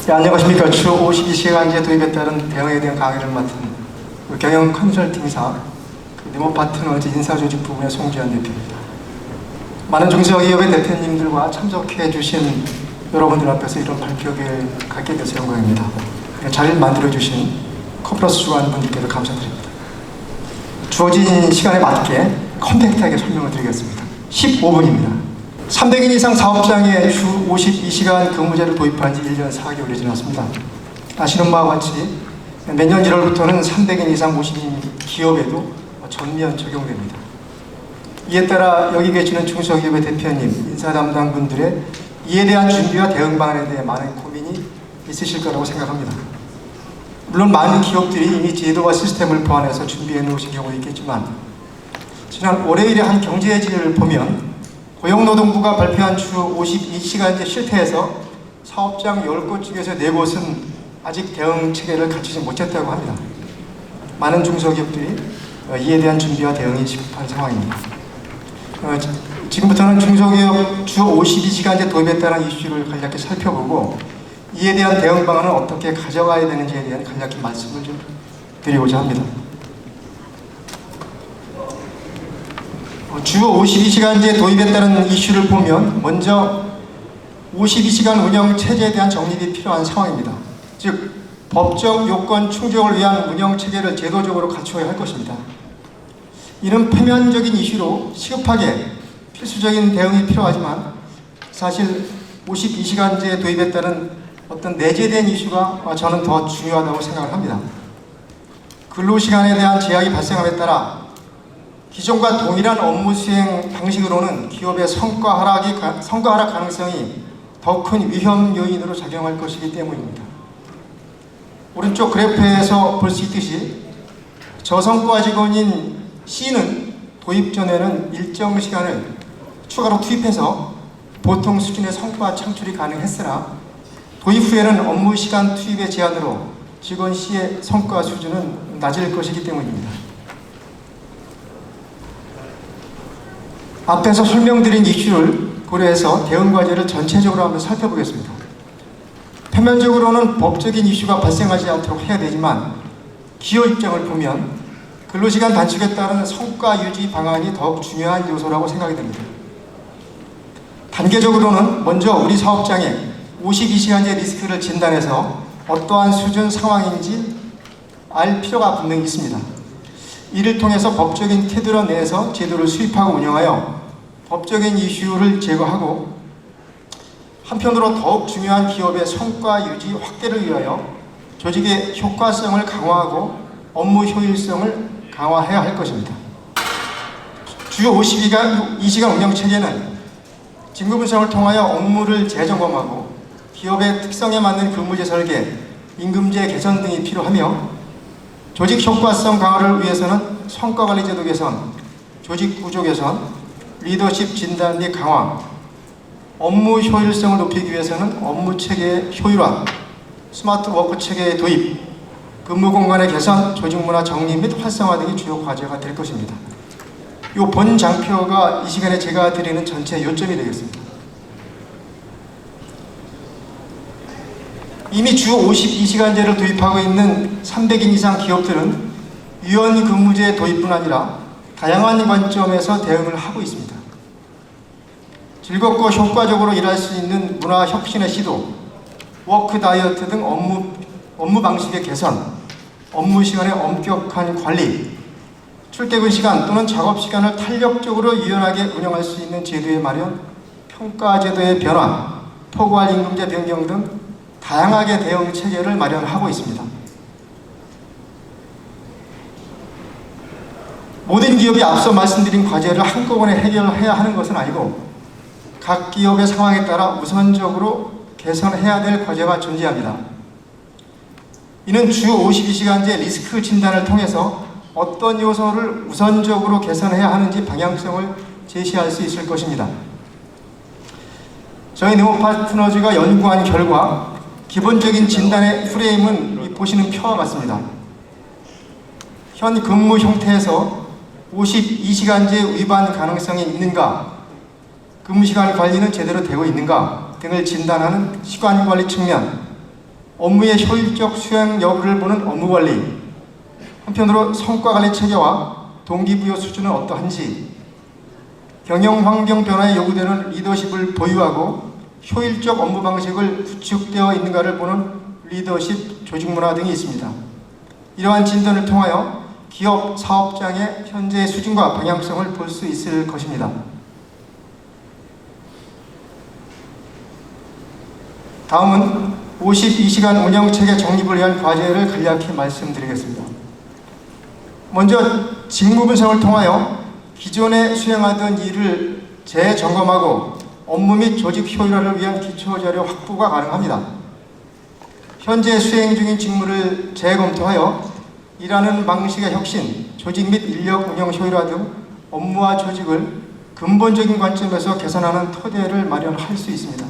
네, 안녕하십니까. 주 52시간제 도입에 따른 대응에 대한 강의를 맡은 경영 컨설팅사 네모 파트너즈 인사조직 부문의 송지현 대표입니다. 많은 중소기업의 대표님들과 참석해 주신 여러분들 앞에서 이런 발표를 갖게 돼서 영광입니다. 잘 만들어 주신 코플러스 주관분들께도 감사드립니다. 주어진 시간에 맞게 컴팩트하게 설명을 드리겠습니다. 15분입니다. 300인 이상 사업장에 주 52시간 근무제를 도입한 지 1년 4개월이 지났습니다. 아시는 바와 같이 내년 1월부터는 300인 이상 50인 기업에도 전면 적용됩니다. 이에 따라 여기 계시는 중소기업의 대표님, 인사 담당분들의 이에 대한 준비와 대응 방안에 대해 많은 고민이 있으실 거라고 생각합니다. 물론 많은 기업들이 이미 제도와 시스템을 보완해서 준비해 놓으신 경우도 있겠지만 지난 월요일에 한 경제지를 보면 고용노동부가 발표한 주 52시간제 실태에서 사업장 10곳 중에서 4곳은 아직 대응 체계를 갖추지 못했다고 합니다. 많은 중소기업들이 이에 대한 준비와 대응이 시급한 상황입니다. 지금부터는 중소기업 주 52시간제 도입에 따른 이슈를 간략히 살펴보고 이에 대한 대응 방안을 어떻게 가져가야 되는지에 대한 간략히 말씀을 좀 드리고자 합니다. 주 52시간제 도입에 따른 이슈를 보면 먼저 52시간 운영 체제에 대한 정립이 필요한 상황입니다. 즉 법적 요건 충족을 위한 운영 체계를 제도적으로 갖추어야 할 것입니다. 이는 표면적인 이슈로 시급하게 필수적인 대응이 필요하지만 사실 52시간제 도입에 따른 어떤 내재된 이슈가 저는 더 중요하다고 생각을 합니다. 근로시간에 대한 제약이 발생함에 따라 기존과 동일한 업무 수행 방식으로는 기업의 성과 하락 가능성이 더 큰 위험 요인으로 작용할 것이기 때문입니다. 오른쪽 그래프에서 볼 수 있듯이 저성과 직원인 C는 도입 전에는 일정 시간을 추가로 투입해서 보통 수준의 성과 창출이 가능했으나 도입 후에는 업무 시간 투입의 제한으로 직원 C의 성과 수준은 낮을 것이기 때문입니다. 앞에서 설명드린 이슈를 고려해서 대응 과제를 전체적으로 한번 살펴보겠습니다. 표면적으로는 법적인 이슈가 발생하지 않도록 해야 되지만 기업 입장을 보면 근로시간 단축에 따른 성과 유지 방안이 더욱 중요한 요소라고 생각이 됩니다. 단계적으로는 먼저 우리 사업장에 52시간제 리스크를 진단해서 어떠한 수준 상황인지 알 필요가 분명히 있습니다. 이를 통해서 법적인 테두리 내에서 제도를 수립하고 운영하여 법적인 이슈를 제거하고 한편으로 더욱 중요한 기업의 성과 유지 확대를 위하여 조직의 효과성을 강화하고 업무 효율성을 강화해야 할 것입니다. 주 52시간 운영 체계는 직무 분석을 통하여 업무를 재점검하고 기업의 특성에 맞는 근무제 설계, 임금제 개선 등이 필요하며 조직 효과성 강화를 위해서는 성과관리 제도 개선, 조직 구조 개선, 리더십 진단 및 강화, 업무 효율성을 높이기 위해서는 업무 체계의 효율화, 스마트 워크 체계의 도입, 근무 공간의 개선, 조직 문화 정립 및 활성화 등이 주요 과제가 될 것입니다. 이 본 장표가 이 시간에 제가 드리는 전체 요점이 되겠습니다. 이미 주 52시간제를 도입하고 있는 300인 이상 기업들은 유연 근무제 도입뿐 아니라 다양한 관점에서 대응을 하고 있습니다. 즐겁고 효과적으로 일할 수 있는 문화 혁신의 시도, 워크 다이어트 등 업무 방식의 개선, 업무 시간의 엄격한 관리, 출퇴근 시간 또는 작업 시간을 탄력적으로 유연하게 운영할 수 있는 제도의 마련, 평가 제도의 변화, 포괄 임금제 변경 등 다양하게 대응 체계를 마련하고 있습니다. 모든 기업이 앞서 말씀드린 과제를 한꺼번에 해결해야 하는 것은 아니고 각 기업의 상황에 따라 우선적으로 개선해야 될 과제가 존재합니다. 이는 주 52시간제 리스크 진단을 통해서 어떤 요소를 우선적으로 개선해야 하는지 방향성을 제시할 수 있을 것입니다. 저희 네모 파트너즈가 연구한 결과 기본적인 진단의 프레임은 보시는 표와 같습니다. 현 근무 형태에서 52시간제 위반 가능성이 있는가, 근무시간 관리는 제대로 되고 있는가 등을 진단하는 시간관리 측면, 업무의 효율적 수행 여부를 보는 업무관리, 한편으로 성과관리 체계와 동기부여 수준은 어떠한지, 경영환경 변화에 요구되는 리더십을 보유하고 효율적 업무 방식을 구축되어 있는가를 보는 리더십 조직문화 등이 있습니다. 이러한 진단을 통하여 기업 사업장의 현재 수준과 방향성을 볼 수 있을 것입니다. 다음은 52시간 운영체계 정립을 위한 과제를 간략히 말씀드리겠습니다. 먼저 직무 분석을 통하여 기존에 수행하던 일을 재점검하고 업무 및 조직 효율화를 위한 기초자료 확보가 가능합니다. 현재 수행 중인 직무를 재검토하여 일하는 방식의 혁신, 조직 및 인력 운영 효율화 등 업무와 조직을 근본적인 관점에서 개선하는 토대를 마련할 수 있습니다.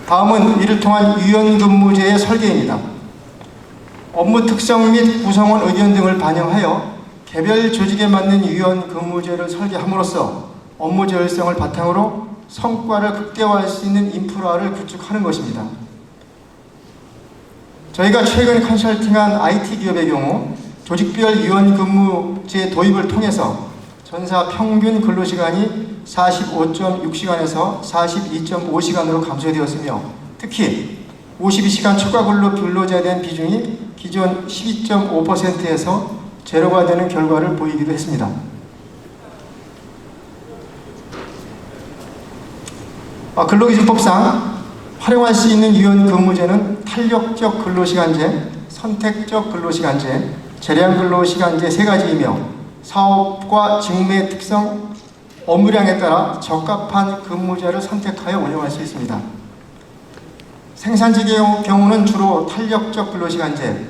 다음은 이를 통한 유연근무제의 설계입니다. 업무 특성 및 구성원 의견 등을 반영하여 개별 조직에 맞는 유연근무제를 설계함으로써 업무 효율성을 바탕으로 성과를 극대화할 수 있는 인프라를 구축하는 것입니다. 저희가 최근 컨설팅한 IT 기업의 경우 조직별 유연근무제 도입을 통해서 전사 평균 근로시간이 45.6시간에서 42.5시간으로 감소되었으며, 특히 52시간 초과 근로자에 대한 비중이 기존 12.5%에서 제로가 되는 결과를 보이기도 했습니다. 근로기준법상 활용할 수 있는 유연근무제는 탄력적 근로시간제, 선택적 근로시간제, 재량 근로시간제 세 가지이며 사업과 직무의 특성, 업무량에 따라 적합한 근무제를 선택하여 운영할 수 있습니다. 생산직의 경우는 주로 탄력적 근로시간제,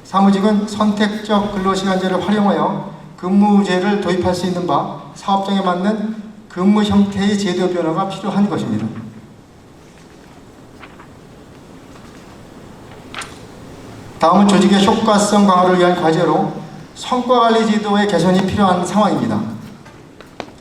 사무직은 선택적 근로시간제를 활용하여 근무제를 도입할 수 있는 바 사업장에 맞는 근무 형태의 제도 변화가 필요한 것입니다. 다음은 조직의 효과성 강화를 위한 과제로 성과관리 제도의 개선이 필요한 상황입니다.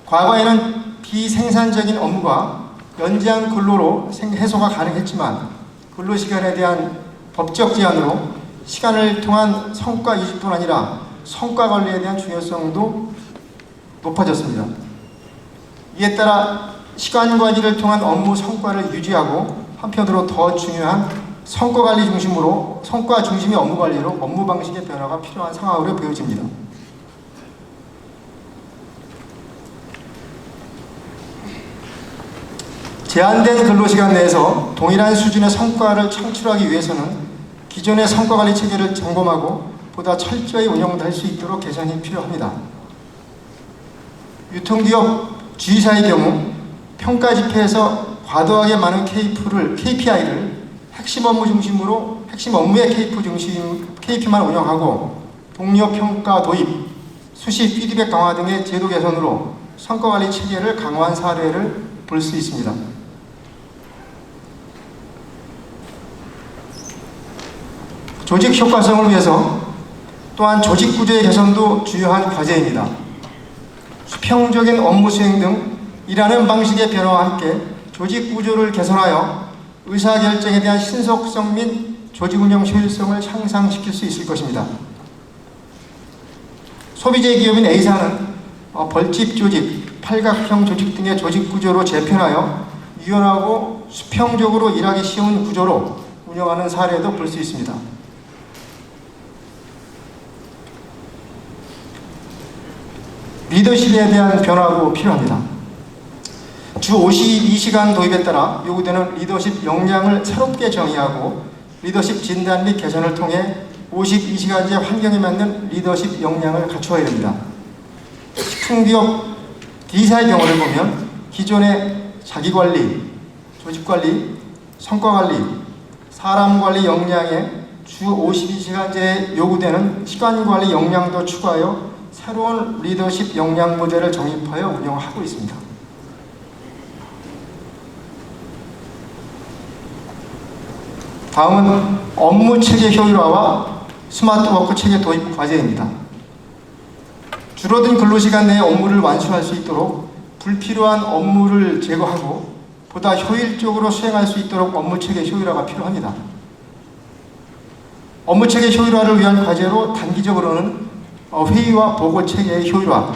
과거에는 비생산적인 업무가 연장 근로로 해소가 가능했지만 근로시간에 대한 법적 제한으로 시간을 통한 성과 유지뿐 아니라 성과관리에 대한 중요성도 높아졌습니다. 이에 따라 시간관리를 통한 업무 성과를 유지하고 한편으로 더 중요한 성과 중심의 업무 관리로 업무 방식의 변화가 필요한 상황으로 보여집니다. 제한된 근로시간 내에서 동일한 수준의 성과를 창출하기 위해서는 기존의 성과관리 체계를 점검하고 보다 철저히 운영할 수 있도록 개선이 필요합니다. 유통기업 G사의 경우 평가 지표에서 과도하게 많은 KPI를 핵심 업무의 KP만 운영하고 동료 평가 도입, 수시 피드백 강화 등의 제도 개선으로 성과관리 체계를 강화한 사례를 볼 수 있습니다. 조직 효과성을 위해서 또한 조직 구조의 개선도 주요한 과제입니다. 수평적인 업무 수행 등 일하는 방식의 변화와 함께 조직 구조를 개선하여 의사결정에 대한 신속성 및 조직 운영 효율성을 향상시킬 수 있을 것입니다. 소비재 기업인 A사는 벌집 조직, 팔각형 조직 등의 조직 구조로 재편하여 유연하고 수평적으로 일하기 쉬운 구조로 운영하는 사례도 볼 수 있습니다. 리더십에 대한 변화도 필요합니다. 주 52시간 도입에 따라 요구되는 리더십 역량을 새롭게 정의하고 리더십 진단 및 개선을 통해 52시간제 환경에 맞는 리더십 역량을 갖추어야 됩니다. 식품기업 D사의 경우를 보면 기존의 자기관리, 조직관리, 성과관리, 사람관리 역량에 주 52시간제에 요구되는 시간관리 역량도 추가하여 새로운 리더십 역량 모델을 정립하여 운영하고 있습니다. 다음은 업무 체계 효율화와 스마트워크 체계 도입 과제입니다. 줄어든 근로시간 내에 업무를 완수할 수 있도록 불필요한 업무를 제거하고 보다 효율적으로 수행할 수 있도록 업무체계 효율화가 필요합니다. 업무체계 효율화를 위한 과제로 단기적으로는 회의와 보고체계의 효율화,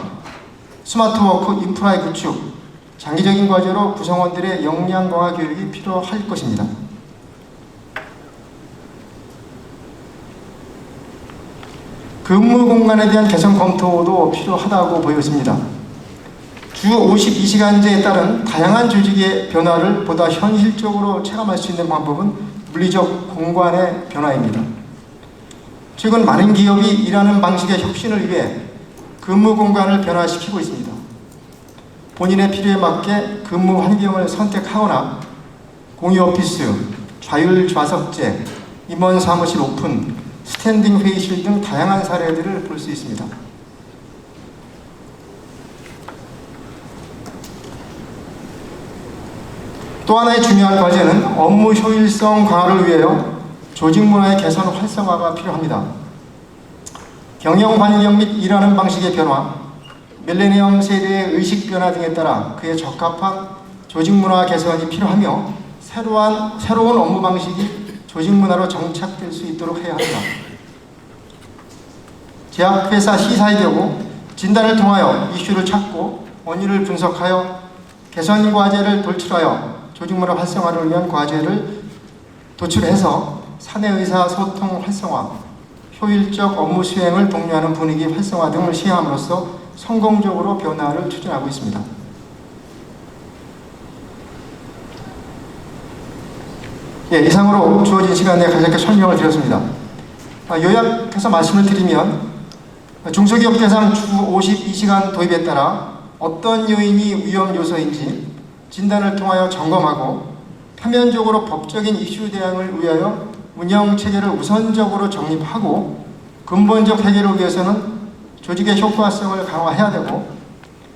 스마트워크 인프라의 구축, 장기적인 과제로 구성원들의 역량 강화 교육이 필요할 것입니다. 근무 공간에 대한 개선 검토도 필요하다고 보여집니다. 주 52시간제에 따른 다양한 조직의 변화를 보다 현실적으로 체감할 수 있는 방법은 물리적 공간의 변화입니다. 최근 많은 기업이 일하는 방식의 혁신을 위해 근무 공간을 변화시키고 있습니다. 본인의 필요에 맞게 근무 환경을 선택하거나 공유 오피스, 좌율 좌석제, 임원 사무실 오픈, 스탠딩 회의실 등 다양한 사례들을 볼 수 있습니다. 또 하나의 중요한 과제는 업무 효율성 강화를 위하여 조직 문화의 개선 활성화가 필요합니다. 경영 환경 및 일하는 방식의 변화, 밀레니엄 세대의 의식 변화 등에 따라 그에 적합한 조직 문화 개선이 필요하며 새로운 업무 방식이 조직 문화로 정착될 수 있도록 해야 합니다. 제약회사 C사의 경우 진단을 통하여 이슈를 찾고 원인을 분석하여 개선 과제를 도출하여 조직 문화 활성화를 위한 과제를 도출해서 사내 의사 소통 활성화, 효율적 업무 수행을 독려하는 분위기 활성화 등을 시행함으로써 성공적으로 변화를 추진하고 있습니다. 이상으로 주어진 시간에 간략하게 설명을 드렸습니다. 요약해서 말씀을 드리면 중소기업 대상 주 52시간 도입에 따라 어떤 요인이 위험 요소인지 진단을 통하여 점검하고 표면적으로 법적인 이슈 대응을 위하여 운영 체계를 우선적으로 정립하고 근본적 해결을 위해서는 조직의 효과성을 강화해야 되고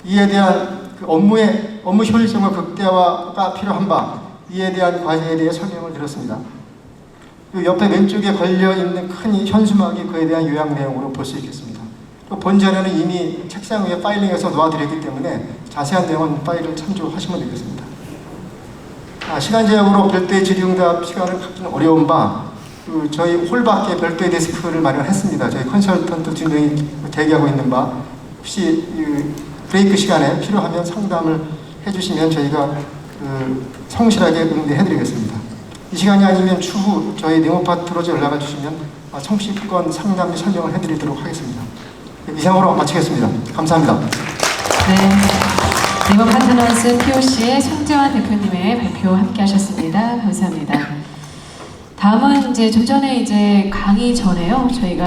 이에 대한 업무 효율성의 극대화가 필요한 바 이에 대한 과제에 대해 설명을 드렸습니다. 옆에 왼쪽에 걸려있는 큰 현수막이 그에 대한 요약 내용으로 볼 수 있겠습니다. 본전에는 이미 책상 위에 파일링해서 놓아드렸기 때문에 자세한 내용은 파일을 참조하시면 되겠습니다. 시간 제약으로 별도의 질의응답 시간을 갖기는 어려운 바 저희 홀 밖에 별도의 데스크를 마련했습니다. 저희 컨설턴트 진행이 대기하고 있는 바 혹시 브레이크 시간에 필요하면 상담을 해주시면 저희가 성실하게 응대해드리겠습니다. 이 시간이 아니면 추후 저희 네모파트로 연락을 주시면 성실권 상담 및 설명을 해드리도록 하겠습니다. 이상으로 마치겠습니다. 감사합니다. 네, 네모파트너스 POC의 손재환 대표님의 발표 함께 하셨습니다. 감사합니다. 다음은 좀 전에 강의 전에요. 저희가